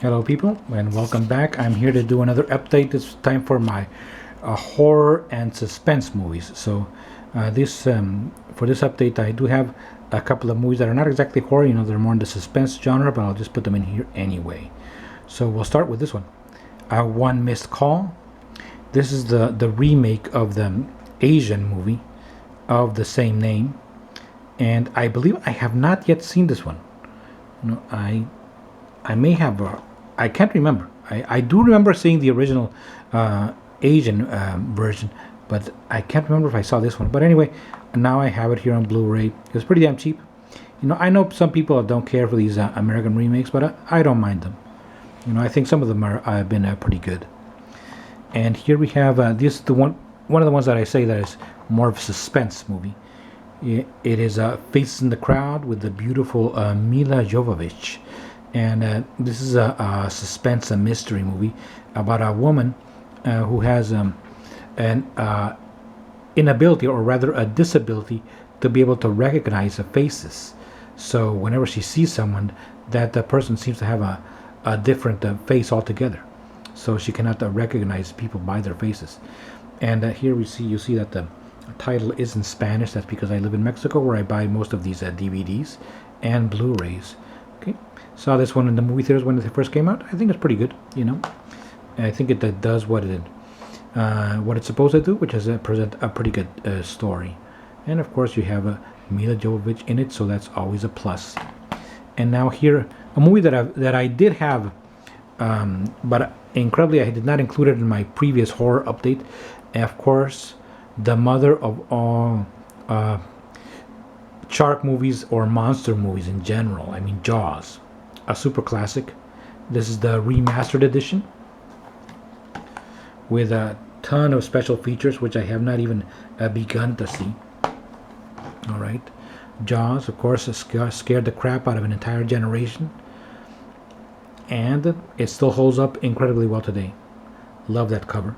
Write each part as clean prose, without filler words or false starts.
Hello people and welcome back. I'm here to do another update. This time for my horror and suspense movies. So this for this update I do have a couple of movies that are not exactly horror, they're more in the suspense genre, but I'll just put them in here anyway. So we'll start with this one. One Missed Call. This is the remake of the Asian movie of the same name, and I believe I have not yet seen this one. I may have, I can't remember. I do remember seeing the original Asian version, but I can't remember if I saw this one. But anyway, now I have it here on Blu-ray. It was pretty damn cheap. I know some people don't care for these American remakes, but I don't mind them. I think some of them have been pretty good. And here we have this the one of the ones that I say that is more of a suspense movie. It is Faces in the Crowd with the beautiful Mila Jovovich. And this is a suspense, a mystery movie about a woman who has an inability, or rather a disability, to be able to recognize faces. So whenever she sees someone, that person seems to have a different face altogether. So she cannot recognize people by their faces. And here you see that the title is in Spanish. That's because I live in Mexico, where I buy most of these DVDs and Blu-rays. Okay, saw this one in the movie theaters when it first came out. I think it's pretty good. I think it does what it's supposed to do, which is present a pretty good story. And of course, you have Mila Jovovich in it, so that's always a plus. And now here, a movie that I did have, but incredibly I did not include it in my previous horror update. And of course, the mother of all shark movies or monster movies in general. I mean, Jaws, a super classic. This is the remastered edition with a ton of special features, which I have not even begun to see. All right, Jaws, of course, scared the crap out of an entire generation, and it still holds up incredibly well today. Love that cover.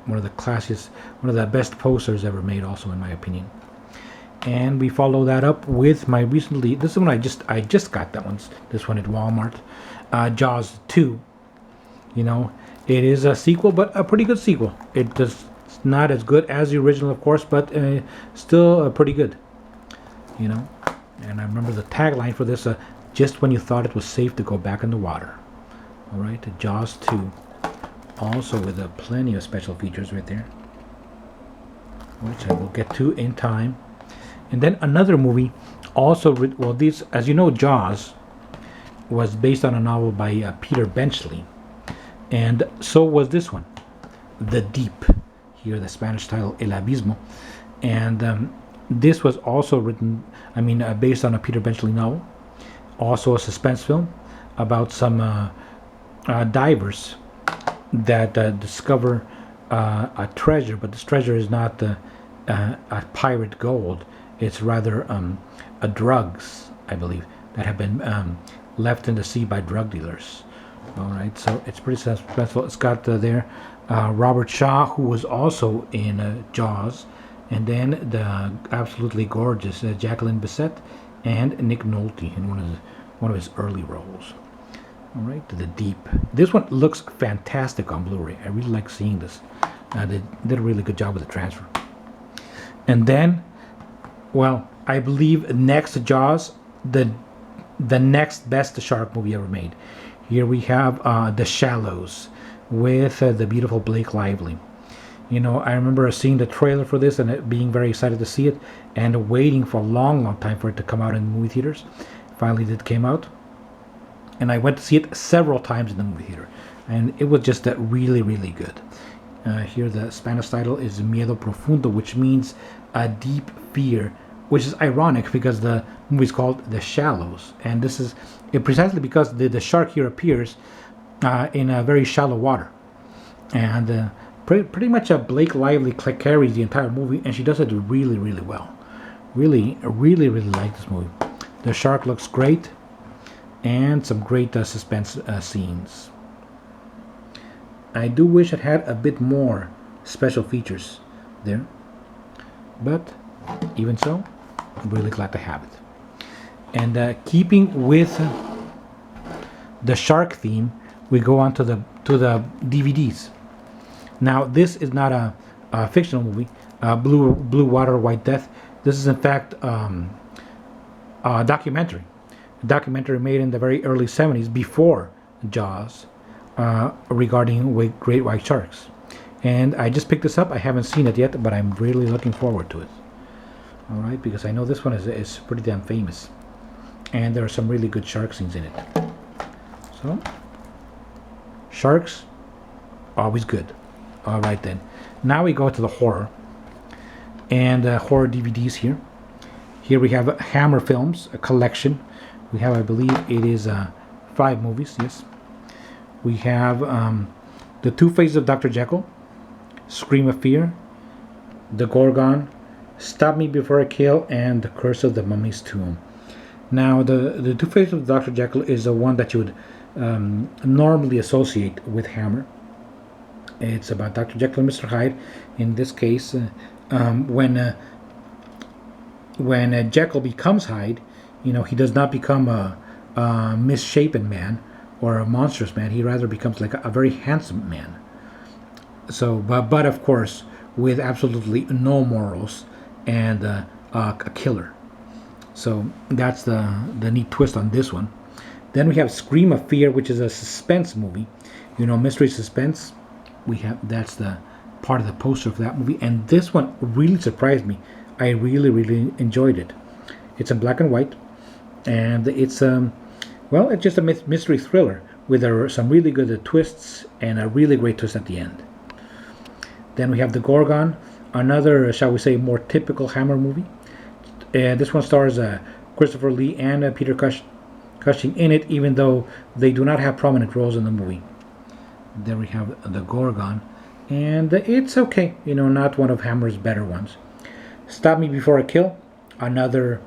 One of the classiest, one of the best posters ever made, also in my opinion. And we follow that up with my recently, this is one I just got that one. This one at Walmart, Jaws 2. It is a sequel, but a pretty good sequel. It's not as good as the original, of course, but still pretty good. And I remember the tagline for this: just when you thought it was safe to go back in the water. All right, Jaws 2. Also with plenty of special features right there, which I will get to in time. And then another movie, also these, as you know, Jaws was based on a novel by Peter Benchley, and so was this one, The Deep. Here, the Spanish title, El Abismo, and this was also written, based on a Peter Benchley novel. Also a suspense film about some divers that discover a treasure, but this treasure is not a pirate gold. It's rather drugs, I believe, that have been left in the sea by drug dealers. All right, so it's pretty suspenseful. It's got there Robert Shaw, who was also in Jaws, and then the absolutely gorgeous Jacqueline Bisset and Nick Nolte in one of his early roles. All right, The Deep. This one looks fantastic on Blu-ray. I really like seeing this. They did a really good job with the transfer. And then, well, I believe next to Jaws, the next best shark movie ever made. Here we have The Shallows with the beautiful Blake Lively. I remember seeing the trailer for this and being very excited to see it, and waiting for a long time for it to come out in movie theaters. Finally, it came out, and I went to see it several times in the movie theater, and it was just really, really good. Here the Spanish title is Miedo Profundo, which means a deep fear, which is ironic because the movie is called The Shallows, and this is precisely because the shark here appears in a very shallow water, and pretty much Blake Lively carries the entire movie, and she does it really, really well. Really, really, really like this movie. The shark looks great, and some great suspense scenes. I do wish it had a bit more special features there, but even so, I'm really glad to have it. And keeping with the shark theme, we go on to the DVDs. Now, this is not a fictional movie, Blue Water, White Death. This is in fact a documentary. A documentary made in the very early 70s before Jaws, regarding great white sharks. And I just picked this up. I haven't seen it yet, but I'm really looking forward to it. Alright, because I know this one is pretty damn famous. And there are some really good shark scenes in it. So, sharks, always good. Alright then. Now we go to the horror. And horror DVDs here. Here we have Hammer Films, a collection. We have, I believe it is 5 movies, yes. We have The Two Faces of Dr. Jekyll, Scream of Fear, The Gorgon, Stop Me Before I Kill, and The Curse of the Mummy's Tomb. Now, the Two Faces of Dr. Jekyll is the one that you would normally associate with Hammer. It's about Dr. Jekyll and Mr. Hyde. In this case, when Jekyll becomes Hyde, you know, he does not become a misshapen man or a monstrous man. He rather becomes like a very handsome man. So, but of course, with absolutely no morals and a killer. So that's the neat twist on this one. Then we have Scream of Fear, which is a suspense movie. You know, mystery suspense. That's the part of the poster for that movie. And this one really surprised me. I really enjoyed it. It's in black and white, and it's it's just a mystery thriller with some really good twists and a really great twist at the end. Then we have The Gorgon, another, shall we say, more typical Hammer movie. This one stars Christopher Lee and Peter Cushing in it, even though they do not have prominent roles in the movie. Then we have The Gorgon, and it's okay, you know, not one of Hammer's better ones. Stop Me Before I Kill, another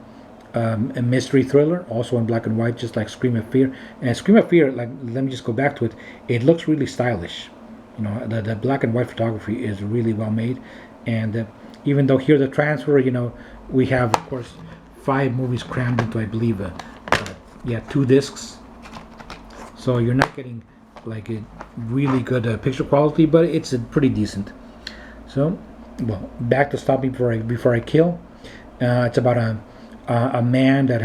a mystery thriller, also in black and white, just like Scream of Fear. And Scream of Fear, like, let me just go back to it, it looks really stylish. You know, the black and white photography is really well made. And even though here the transfer, you know, we have, of course, 5 movies crammed into, I believe, 2 discs. So you're not getting like a really good picture quality, but it's pretty decent. So, well, back to Stop Me Before I Kill. It's about a man that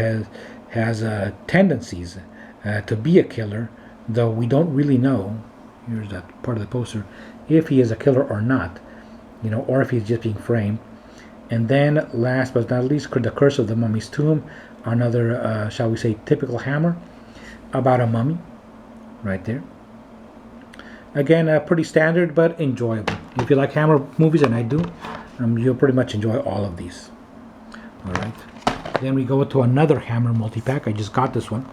has tendencies to be a killer, though we don't really know. Here's that part of the poster, if he is a killer or not, you know, or if he's just being framed. And then, last but not least, The Curse of the Mummy's Tomb, another, shall we say, typical Hammer, about a mummy, right there. Again, pretty standard, but enjoyable. If you like Hammer movies, and I do, you'll pretty much enjoy all of these. Alright. Then we go to another Hammer multi-pack. I just got this one.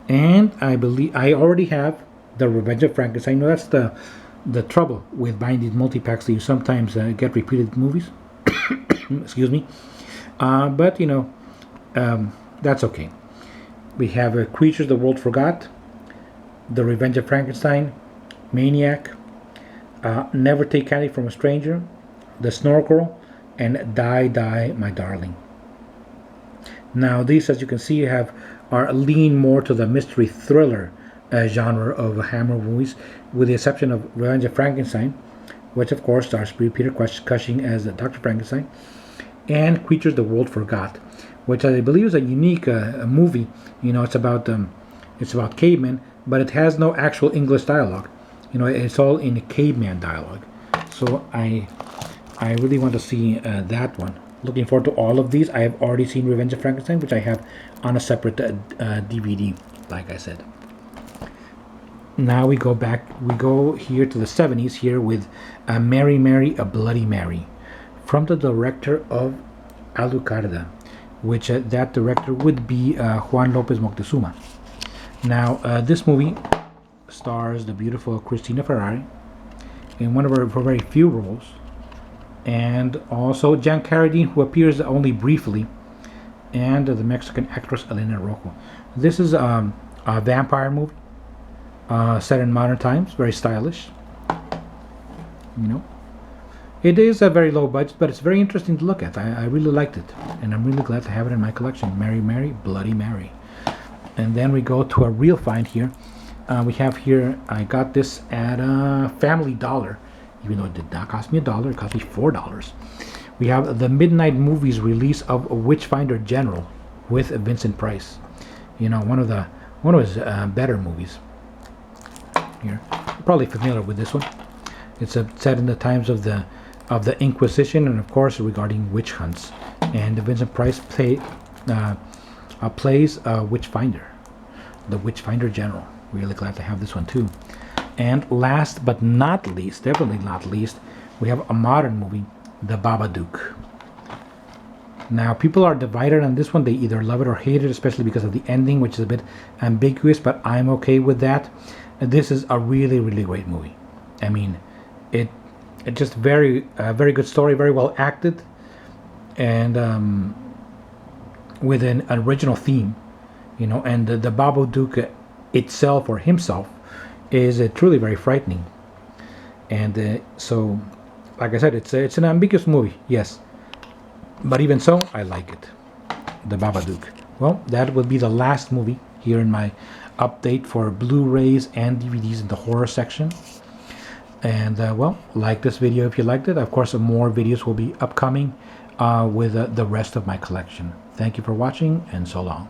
And I believe I already have The Revenge of Frankenstein. Now, that's the trouble with buying these multi-packs, that you sometimes get repeated movies. Excuse me. But, you know, that's okay. We have Creatures the World Forgot, The Revenge of Frankenstein, Maniac, Never Take Candy from a Stranger, The Snorkel, and Die, Die, My Darling. Now, these, as you can see, are lean more to the mystery thriller genre of Hammer movies, with the exception of Revenge of Frankenstein, which of course stars Peter Cushing as Dr. Frankenstein, and Creatures the World Forgot, which I believe is a unique movie. You know, it's about cavemen, but it has no actual English dialogue. You know, it's all in caveman dialogue. So I really want to see that one. Looking forward to all of these. I have already seen Revenge of Frankenstein, which I have on a separate DVD, like I said. Now we go here to the 70s here with Mary, Mary, a Bloody Mary, from the director of Alucarda, which that director would be Juan Lopez Moctezuma. Now, this movie stars the beautiful Cristina Ferrari in one of her very few roles, and also Jan Carradine, who appears only briefly, and the Mexican actress Elena Rojo. This is a vampire movie set in modern times, very stylish. You know, it is a very low budget, but it's very interesting to look at. I really liked it, and I'm really glad to have it in my collection. Mary, Mary, Bloody Mary. And then we go to a real find here. We have here, I got this at Family Dollar, even though it did not cost me $1, it cost me $4. We have the Midnight Movies release of Witchfinder General with Vincent Price. You know, one of his better movies. Here, you're probably familiar with this one. It's set in the times of the Inquisition, and of course regarding witch hunts. And Vincent Price plays Witchfinder, the Witchfinder General. Really glad to have this one too. And last but not least, definitely not least, we have a modern movie, The Babadook. Now, people are divided on this one. They either love it or hate it, especially because of the ending, which is a bit ambiguous, but I'm okay with that. This is a really, really great movie. I mean, it just very good story, very well acted, and with an original theme, you know. And the Babadook itself, or himself, is truly very frightening. And so, like I said, it's an ambiguous movie, yes, but even so, I like it. The Babadook. Well, that would be the last movie here in my update for Blu-rays and DVDs in the horror section. And well, like this video if you liked it. Of course, more videos will be upcoming with the rest of my collection. Thank you for watching, and so long.